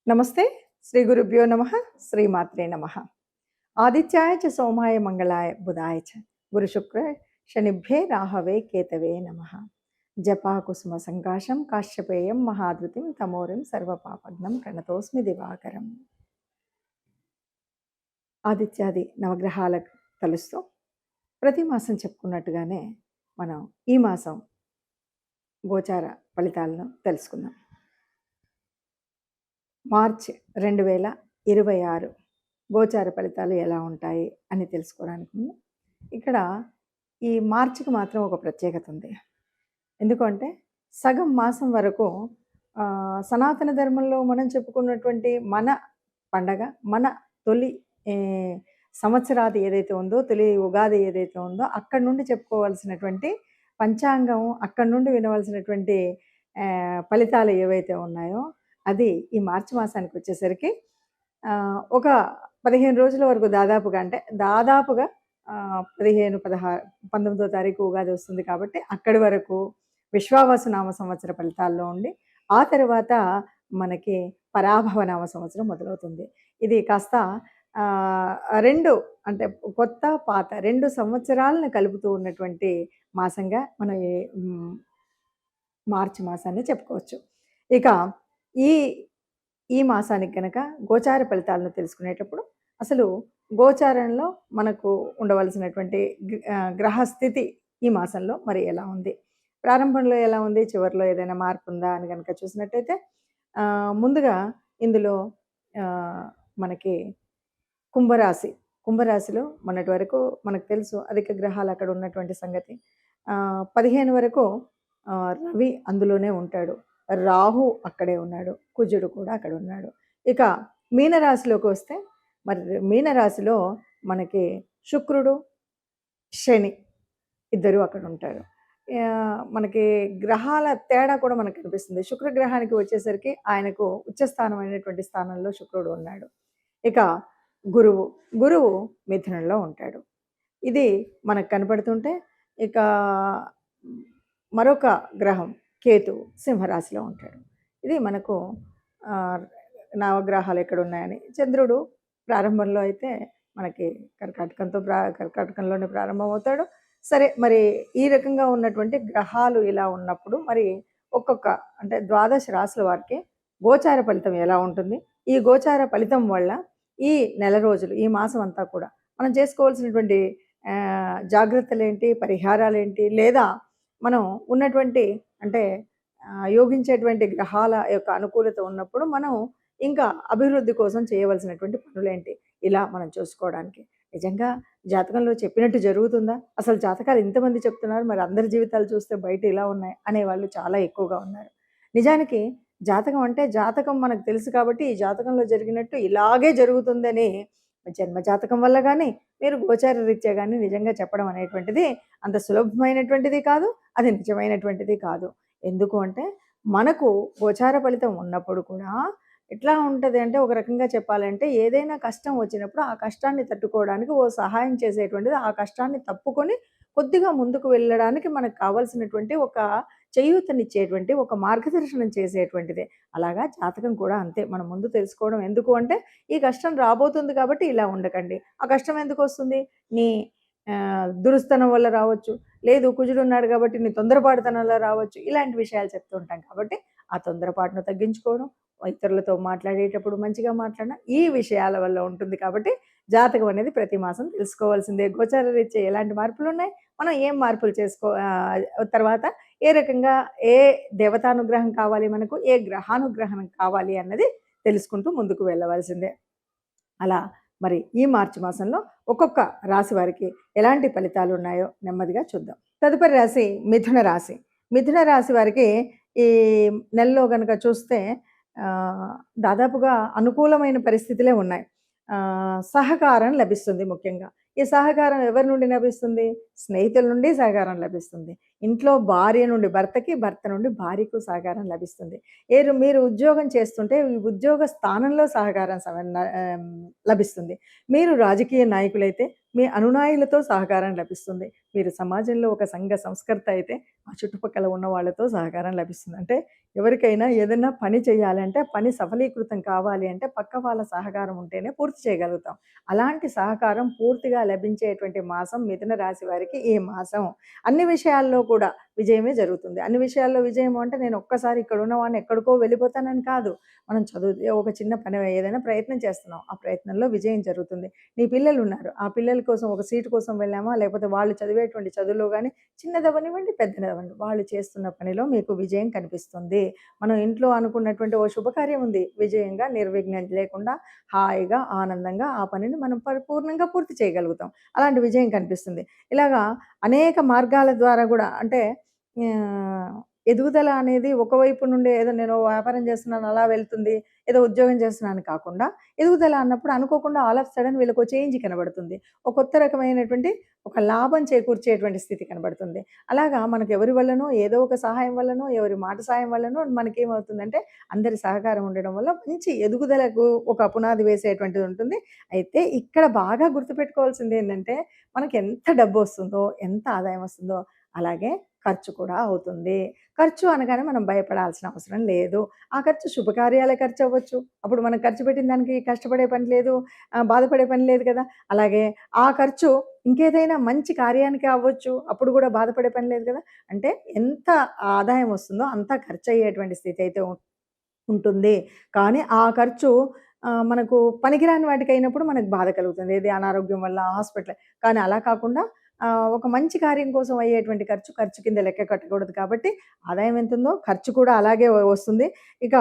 నమస్తే. శ్రీ గురుభ్యో నమః. శ్రీమాత్రే నమః. ఆదిత్యాయ చ సోమాయ మంగళాయ బుధాయ చ గురు శుక్ర శనిభ్యే రాహవే కేతవే నమః. జపాకుసుమ సంకాశం కాశ్యపేయం మహాద్రుతిం తమోరిం సర్వపాపగ్నం ప్రణతోస్మి దివాకరం. ఆదిత్యాది నవగ్రహాలకు కలుస్తూ ప్రతి మాసం చెప్పుకున్నట్టుగానే మనం ఈ మాసం గోచార ఫలితాలను తెలుసుకుందాం. మార్చ్ 2026 గోచార ఫలితాలు ఎలా ఉంటాయి అని తెలుసుకోవడానికి ముందు ఇక్కడ ఈ మార్చికి మాత్రం ఒక ప్రత్యేకత ఉంది. ఎందుకంటే సగం మాసం వరకు సనాతన ధర్మంలో మనం చెప్పుకున్నటువంటి మన పండగ, మన తొలి సంవత్సరాది ఏదైతే ఉందో, తొలి ఉగాది ఏదైతే ఉందో అక్కడి నుండి చెప్పుకోవాల్సినటువంటి పంచాంగం, అక్కడి నుండి వినవలసినటువంటి ఫలితాలు ఏవైతే ఉన్నాయో అది ఈ మార్చి మాసానికి వచ్చేసరికి ఒక 15 రోజుల వరకు దాదాపుగా 19వ తారీఖు ఉగాది వస్తుంది కాబట్టి అక్కడి వరకు విశ్వావసు నామ సంవత్సర ఫలితాల్లో ఉండి ఆ తర్వాత మనకి పరాభవ నామ సంవత్సరం మొదలవుతుంది. ఇది కాస్త 2 అంటే కొత్త పాత 2 సంవత్సరాలను కలుపుతూ ఉన్నటువంటి మాసంగా మనం మార్చి మాసాన్ని చెప్పుకోవచ్చు. ఇక ఈ మాసానికి కనుక గోచార ఫలితాలను తెలుసుకునేటప్పుడు అసలు గోచారంలో మనకు ఉండవలసినటువంటి గ్రహస్థితి ఈ మాసంలో మరి ఎలా ఉంది, ప్రారంభంలో ఎలా ఉంది, చివరిలో ఏదైనా మార్పు ఉందా అని కనుక చూసినట్టయితే ముందుగా ఇందులో మనకి కుంభరాశిలో మొన్నటి వరకు మనకు తెలుసు అధిక గ్రహాలు అక్కడ ఉన్నటువంటి సంగతి. 15 వరకు రవి అందులోనే ఉంటాడు, రాహు అక్కడే ఉన్నాడు, కుజుడు కూడా అక్కడ ఉన్నాడు. ఇక మీనరాశిలోకి వస్తే మరి మీనరాశిలో మనకి శుక్రుడు, శని ఇద్దరు అక్కడ ఉంటారు. మనకి గ్రహాల తేడా కూడా మనకు కనిపిస్తుంది. శుక్రగ్రహానికి వచ్చేసరికి ఆయనకు ఉచ్చస్థానమైనటువంటి స్థానంలో శుక్రుడు ఉన్నాడు. ఇక గురువు మిథునంలో ఉంటాడు. ఇది మనకు కనపడుతుంటే ఇక మరొక గ్రహం కేతు సింహరాశిలో ఉంటాడు. ఇది మనకు నవగ్రహాలు ఎక్కడ ఉన్నాయని. చంద్రుడు ప్రారంభంలో అయితే మనకి కర్కాటకంలోనే ప్రారంభమవుతాడు. సరే, మరి ఈ రకంగా ఉన్నటువంటి గ్రహాలు ఇలా ఉన్నప్పుడు మరి ఒక్కొక్క అంటే 12 రాశుల వారికి గోచార ఫలితం ఎలా ఉంటుంది, ఈ గోచార ఫలితం వల్ల ఈ నెల రోజులు ఈ మాసం అంతా కూడా మనం చేసుకోవాల్సినటువంటి జాగ్రత్తలు ఏంటి, పరిహారాలు ఏంటి, లేదా మనం ఉన్నటువంటి అంటే యోగించేటువంటి గ్రహాల యొక్క అనుకూలత ఉన్నప్పుడు మనం ఇంకా అభివృద్ధి కోసం చేయవలసినటువంటి పనులేంటి, ఇలా మనం చూసుకోవడానికి. నిజంగా జాతకంలో చెప్పినట్టు జరుగుతుందా? అసలు జాతకాలు ఇంతమంది చెప్తున్నారు, మరి అందరి జీవితాలు చూస్తే బయట ఇలా ఉన్నాయి అనేవాళ్ళు చాలా ఎక్కువగా ఉన్నారు. నిజానికి జాతకం అంటే జాతకం మనకు తెలుసు కాబట్టి ఈ జాతకంలో జరిగినట్టు ఇలాగే జరుగుతుందని జన్మ జాతకం వల్ల కానీ మీరు గోచార రీత్యా కానీ నిజంగా చెప్పడం అనేటువంటిది అంత సులభమైనటువంటిది కాదు, అది నిజమైనటువంటిది కాదు. ఎందుకు అంటే మనకు గోచార ఫలితం ఉన్నప్పుడు కూడా ఎట్లా ఉంటుంది అంటే ఒక రకంగా చెప్పాలంటే ఏదైనా కష్టం వచ్చినప్పుడు ఆ కష్టాన్ని తట్టుకోవడానికి ఓ సహాయం చేసేటువంటిది, ఆ కష్టాన్ని తప్పుకొని కొద్దిగా ముందుకు వెళ్ళడానికి మనకు కావాల్సినటువంటి ఒక చేయూతనిచ్చేటువంటి ఒక మార్గదర్శనం చేసేటువంటిదే. అలాగా జాతకం కూడా అంతే. మనం ముందు తెలుసుకోవడం ఎందుకు అంటే ఈ కష్టం రాబోతుంది కాబట్టి ఇలా ఉండకండి. ఆ కష్టం ఎందుకు వస్తుంది? నీ దురుస్తనం వల్ల రావచ్చు, లేదు కుజుడు ఉన్నాడు కాబట్టి నీ తొందరపాటుతనంలో రావచ్చు. ఇలాంటి విషయాలు చెప్తూ ఉంటాం కాబట్టి ఆ తొందరపాటును తగ్గించుకోవడం, ఇతరులతో మాట్లాడేటప్పుడు మంచిగా మాట్లాడడం, ఈ విషయాల వల్ల ఉంటుంది. కాబట్టి జాతకం అనేది ప్రతి మాసం తెలుసుకోవాల్సిందే. గోచార రీత్యా ఎలాంటి మార్పులు ఉన్నాయి, మనం ఏం మార్పులు తర్వాత ఏ రకంగా ఏ దేవతానుగ్రహం కావాలి మనకు, ఏ గ్రహానుగ్రహం కావాలి అన్నది తెలుసుకుంటూ ముందుకు వెళ్ళవలసిందే. అలా మరి ఈ మార్చి మాసంలో ఒక్కొక్క రాశి వారికి ఎలాంటి ఫలితాలు ఉన్నాయో నెమ్మదిగా చూద్దాం. తదుపరి రాశి మిథున రాశి. మిథున రాశి వారికి ఈ నెలలో కనుక చూస్తే దాదాపుగా అనుకూలమైన పరిస్థితులే ఉన్నాయి. సహకారం లభిస్తుంది. ముఖ్యంగా ఈ సహకారం ఎవరి నుండి లభిస్తుంది? స్నేహితుల నుండి సహకారం లభిస్తుంది. ఇంట్లో భార్య నుండి భర్తకి, భర్త నుండి భార్యకు సహకారం లభిస్తుంది. మీరు ఉద్యోగం చేస్తుంటే ఈ ఉద్యోగ స్థానంలో సహకారం లభిస్తుంది. మీరు రాజకీయ నాయకులైతే మీ అనునాయులతో సహకారం లభిస్తుంది. మీరు సమాజంలో ఒక సంఘ సంస్కర్త అయితే, ఆ చుట్టుపక్కల ఉన్న వాళ్ళతో సహకారం లభిస్తుంది. అంటే ఎవరికైనా ఏదైనా పని చేయాలంటే, పని సఫలీకృతం కావాలి అంటే పక్క వాళ్ళ సహకారం ఉంటేనే పూర్తి చేయగలుగుతాం. అలాంటి సహకారం పూర్తిగా లభించేటువంటి మాసం మిథున రాశి వారికి ఈ మాసం. అన్ని విషయాల్లో కూడా విజయమే జరుగుతుంది. అన్ని విషయాల్లో విజయము అంటే నేను ఒక్కసారి ఇక్కడున్న వాడిని ఎక్కడికో వెళ్ళిపోతానని కాదు. మనం ఒక చిన్న పని ఏదైనా ప్రయత్నం చేస్తున్నాం. ఆ ప్రయత్నంలో విజయం జరుగుతుంది. నీ పిల్లలున్నారు. ఆ పిల్లల కోసం ఒక సీటు కోసం వెళ్ళామా, లేకపోతే వాళ్ళు చదివేటువంటి చదువులో గాని చిన్నదవ్వనివ్వండి, పెద్దదవ్వండి. వాళ్ళు చేస్తున్న పనిలో మీకు విజయం కనిపిస్తుంది. మనం ఇంట్లో అనుకున్నటువంటి ఓ శుభకార్యం ఉంది. విజయంగా నిర్విఘ్నం లేకుండా హాయిగా, ఆనందంగా ఆ పనిని మనం పరిపూర్ణంగా పూర్తి చేయగలుగుతాం. అలాంటి విజయం కనిపిస్తుంది. ఇలాగా అనేక మార్గాల ద్వారా గూడా అంటే ఆహ్, ఎదుగుదల అనేది ఒకవైపు నుండి ఏదో నేను వ్యాపారం చేస్తున్నాను అలా వెళ్తుంది. ఏదో ఉద్యోగం చేస్తున్నాను కాకుండా, ఎదుగుదల అన్నప్పుడు అనుకోకుండా ఆల్ ఆఫ్ సడెన్ వీళ్ళకో చేంజ్ కనబడుతుంది. ఒక కొత్త రకమైనటువంటి ఒక లాభం చేకూర్చేటువంటి స్థితి కనబడుతుంది. అలాగా మనకు ఎవరి వల్లనో ఏదో ఒక సహాయం వల్లనో, ఎవరి మాట సాయం వల్లనో మనకేమవుతుందంటే అందరి సహకారం ఉండడం వల్ల మంచి ఎదుగుదలకు ఒక పునాది వేసేటువంటిది ఉంటుంది. అయితే ఇక్కడ బాగా గుర్తుపెట్టుకోవాల్సిందేంటంటే మనకెంత డబ్బొస్తుందో, ఎంత ఆదాయం వస్తుందో అలాగే ఖర్చు కూడా అవుతుంది. ఖర్చు అనగానే మనం భయపడాల్సిన అవసరం లేదు. ఆ ఖర్చు శుభకార్యాల ఖర్చవ్వచ్చు. అప్పుడు మనం ఖర్చు పెట్టిన దానికి కష్టపడే పని లేదు. బాధపడే పని లేదు కదా! అలాగే ఆ ఖర్చు ఇంకేదైనా మంచి కార్యానికి అవ్వచ్చు. అప్పుడు గూడా బాధపడే పని లేదు కదా! అంటే ఎంత ఆదాయం వస్తుందో అంత ఖర్చయ్యేటువంటి స్థితయితే ఉంటుంది. కానీ ఆ ఖర్చు మనకు పనికిరాని వాటికయినప్పుడు మనకు బాధ కలుగుతుంది. ఏది అనారోగ్యం వల్ల హాస్పిటల్ కానీ అలా కాకుండా ఒక మంచి కార్యం కోసం అయ్యేటువంటి ఖర్చు కింద లెక్క కట్టకూడదు కాబట్టి ఆదాయం ఎంతుందో ఖర్చు కూడా అలాగే వస్తుంది. ఇక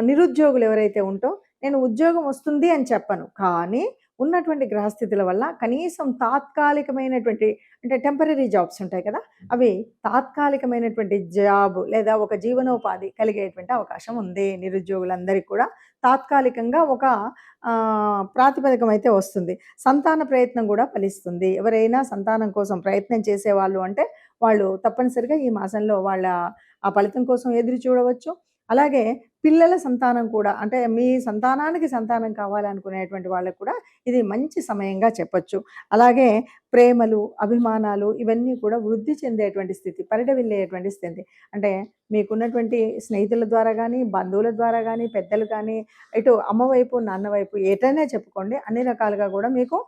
నిరుద్యోగులు ఎవరైతే ఉంటో నేను ఉద్యోగం వస్తుంది అని చెప్పను. కానీ ఉన్నటువంటి గ్రహస్థితుల వల్ల కనీసం తాత్కాలికమైనటువంటి అంటే టెంపరరీ జాబ్స్ ఉంటాయి కదా! అవి తాత్కాలికమైనటువంటి జాబ్ లేదా ఒక జీవనోపాధి కలిగేటువంటి అవకాశం ఉంది. నిరుద్యోగులందరికీ కూడా తాత్కాలికంగా ఒక ప్రాతిపదికం అయితే వస్తుంది. సంతాన ప్రయత్నం గూడా ఫలిస్తుంది. ఎవరైనా సంతానం కోసం ప్రయత్నం చేసేవాళ్ళు అంటే, వాళ్ళు తప్పనిసరిగా ఈ మాసంలో వాళ్ళ ఆ ఫలితం కోసం ఎదురు చూడవచ్చు. అలాగే పిల్లల సంతానం కూడా అంటే మీ సంతానానికి సంతానం కావాలనుకునేటువంటి వాళ్ళకి కూడా ఇది మంచి సమయంగా చెప్పొచ్చు. అలాగే ప్రేమలు, అభిమానాలు ఇవన్నీ కూడా వృద్ధి చెందేటువంటి స్థితి, పరిఢవిల్లేటువంటి స్థితి. అంటే మీకున్నటువంటి స్నేహితుల ద్వారా గానీ, బంధువుల ద్వారా గానీ, పెద్దలు గానీ, ఇటు అమ్మ వైపు, నాన్న వైపు ఎటైనా చెప్పుకోండి. అన్ని రకాలుగా గూడా మీకు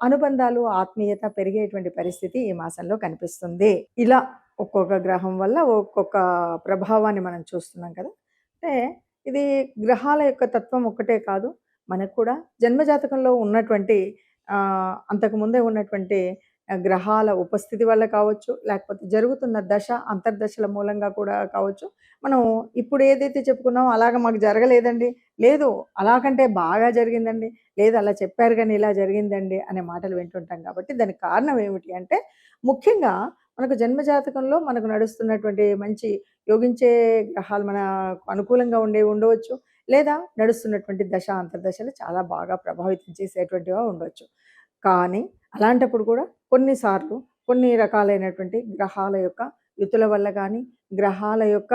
అనుబంధాలు, ఆత్మీయత పెరిగేటువంటి పరిస్థితి ఈ మాసంలో కనిపిస్తుంది. ఇలా ఒక్కొక్క గ్రహం వల్ల ఒక్కొక్క ప్రభావాన్ని మనం చూస్తున్నాం కదా! అంటే ఇది గ్రహాల యొక్క తత్వం ఒక్కటే కాదు. మనకు కూడా జన్మజాతకంలో ఉన్నటువంటి అంతకుముందే ఉన్నటువంటి గ్రహాల ఉపస్థితి వల్ల కావచ్చు, లేకపోతే జరుగుతున్న దశ, అంతర్దశల మూలంగా కూడా కావచ్చు. మనం ఇప్పుడు ఏదైతే చెప్పుకున్నామో అలాగ మాకు జరగలేదండి. లేదు అలాకంటే బాగా జరిగిందండి. లేదు అలా చెప్పారు గానీ ఇలా జరిగిందండి అనే మాటలు వింటుంటాం కాబట్టి దానికి కారణం ఏమిటి అంటే ముఖ్యంగా మనకు జన్మజాతకంలో మనకు నడుస్తున్నటువంటి మంచి యోగించే గ్రహాలు మనకు అనుకూలంగా ఉండేవి ఉండవచ్చు. లేదా నడుస్తున్నటువంటి దశ, అంతర్దశలు చాలా బాగా ప్రభావితం చేసేటువంటివిగా ఉండొచ్చు. కానీ అలాంటప్పుడు కూడా కొన్నిసార్లు కొన్ని రకాలైనటువంటి గ్రహాల యొక్క యుతుల వల్ల గానీ, గ్రహాల యొక్క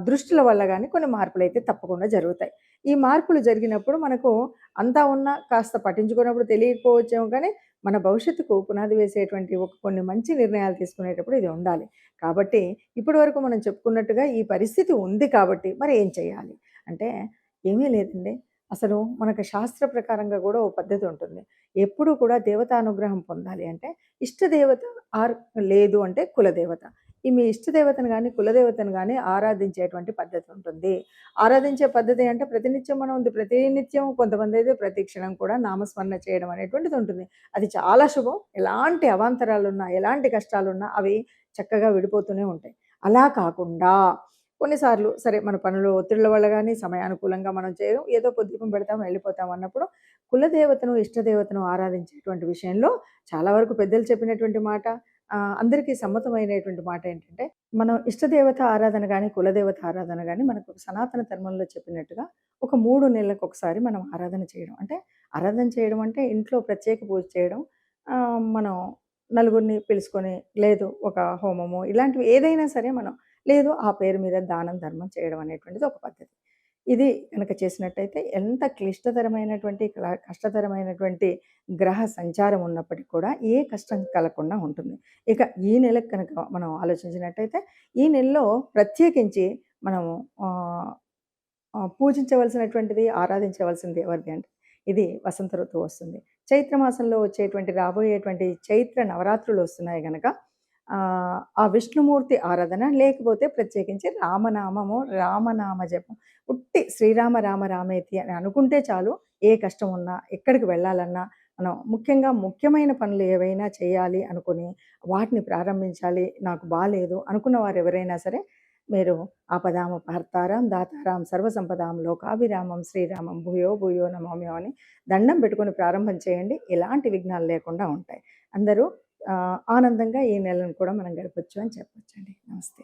దృష్టుల వల్ల గానీ కొన్ని మార్పులైతే తప్పకుండా జరుగుతాయి. ఈ మార్పులు జరిగినప్పుడు మనకు అంతా ఉన్నా కాస్త పట్టించుకున్నప్పుడు తెలియకపోవచ్చేమో కానీ, మన భవిష్యత్తుకు పునాది వేసేటువంటి కొన్ని మంచి నిర్ణయాలు తీసుకునేటప్పుడు ఇది ఉండాలి. కాబట్టి ఇప్పటి వరకు మనం చెప్పుకున్నట్టుగా ఈ పరిస్థితి ఉంది కాబట్టి మరి ఏం చేయాలి? అంటే ఏమీ లేదండి. అసలు మనకు శాస్త్ర ప్రకారంగా గూడా ఓ పద్ధతి ఉంటుంది. ఎప్పుడూ కూడా దేవతానుగ్రహం పొందాలి అంటే ఇష్టదేవత ఆర్ లేదు అంటే కులదేవత. ఈ మీ ఇష్టదేవతను గాని, కులదేవతను గాని ఆరాధించేటువంటి పద్ధతి ఉంటుంది. ఆరాధించే పద్ధతి అంటే ప్రతినిత్యం మనం ప్రతినిత్యం కొంతమందైతే ప్రతి క్షణం కూడా నామస్మరణ చేయడం అనేటువంటిది ఉంటుంది. అది చాలా శుభం. ఎలాంటి అవాంతరాలున్నా, ఎలాంటి కష్టాలున్నా అవి చక్కగా విడిపోతూనే ఉంటాయి. అలా కాకుండా కొన్నిసార్లు సరే మన పనులు ఒత్తిళ్ళ వల్ల గాని, సమయానుకూలంగా మనం చేయడం ఏదో పొద్దుపం పెడతాం, వెళ్ళిపోతాం అన్నప్పుడు కులదేవతను, ఇష్టదేవతను ఆరాధించేటువంటి విషయంలో చాలా వరకు పెద్దలు చెప్పినటువంటి మాట అందరికీ సమ్మతమైనటువంటి మాట ఏంటంటే, మనం ఇష్టదేవత ఆరాధన గాని, కులదేవత ఆరాధన గాని మనకు సనాతన ధర్మంలో చెప్పినట్టుగా ఒక 3 నెలలకొకసారి మనం ఆరాధన చేయడం. అంటే ఆరాధన చేయడం అంటే ఇంట్లో ప్రత్యేక పూజ చేయడం. మనం నలుగురిని పిలుసుకొని లేదు ఒక హోమము ఇలాంటివి ఏదైనా సరే మనం లేదు ఆ పేరు మీద దానం, ధర్మం చేయడం అనేటువంటిది ఒక పద్ధతి. ఇది గనక చేసినట్టయితే ఎంత క్లిష్టతరమైనటువంటి, కష్టతరమైనటువంటి గ్రహ సంచారం ఉన్నప్పటికి కూడా ఏ కష్టం కలగకుండా ఉంటుంది. ఇక ఈ నెలకు కనుక మనం ఆలోచించినట్టయితే, ఈ నెలలో ప్రత్యేకించి మనము ఆహ్, పూజించవలసినటువంటిది, ఆరాధించవలసింది ఎవరిది అంటే, ఇది వసంత ఋతువు వస్తుంది. చైత్ర మాసంలో వచ్చేటువంటి రాబోయేటువంటి చైత్ర నవరాత్రులు వస్తున్నాయి గనక ఆ విష్ణుమూర్తి ఆరాధన, లేకపోతే ప్రత్యేకించి రామనామము, రామనామ జపం. ఉట్టి శ్రీరామ రామ రామేతి అని అనుకుంటే చాలు. ఏ కష్టం ఉన్నా, ఎక్కడికి వెళ్ళాలన్నా, మనం ముఖ్యంగా ముఖ్యమైన పనులు ఏవైనా చేయాలి అనుకుని, వాటిని ప్రారంభించాలి, నాకు బాలేదు అనుకున్న వారు ఎవరైనా సరే, మీరు ఆపదామపహర్తారం దాతారాం సర్వసంపదాం లోకాభిరామం శ్రీరామం భూయో భూయో నమామ్యో అని దండం పెట్టుకొని ప్రారంభం చేయండి. ఎలాంటి విఘ్నాలు లేకుండా ఉంటాయి. అందరూ ఆనందంగా ఈ నెలను కూడా మనం గడపొచ్చు అని చెప్పొచ్చండి. నమస్తే.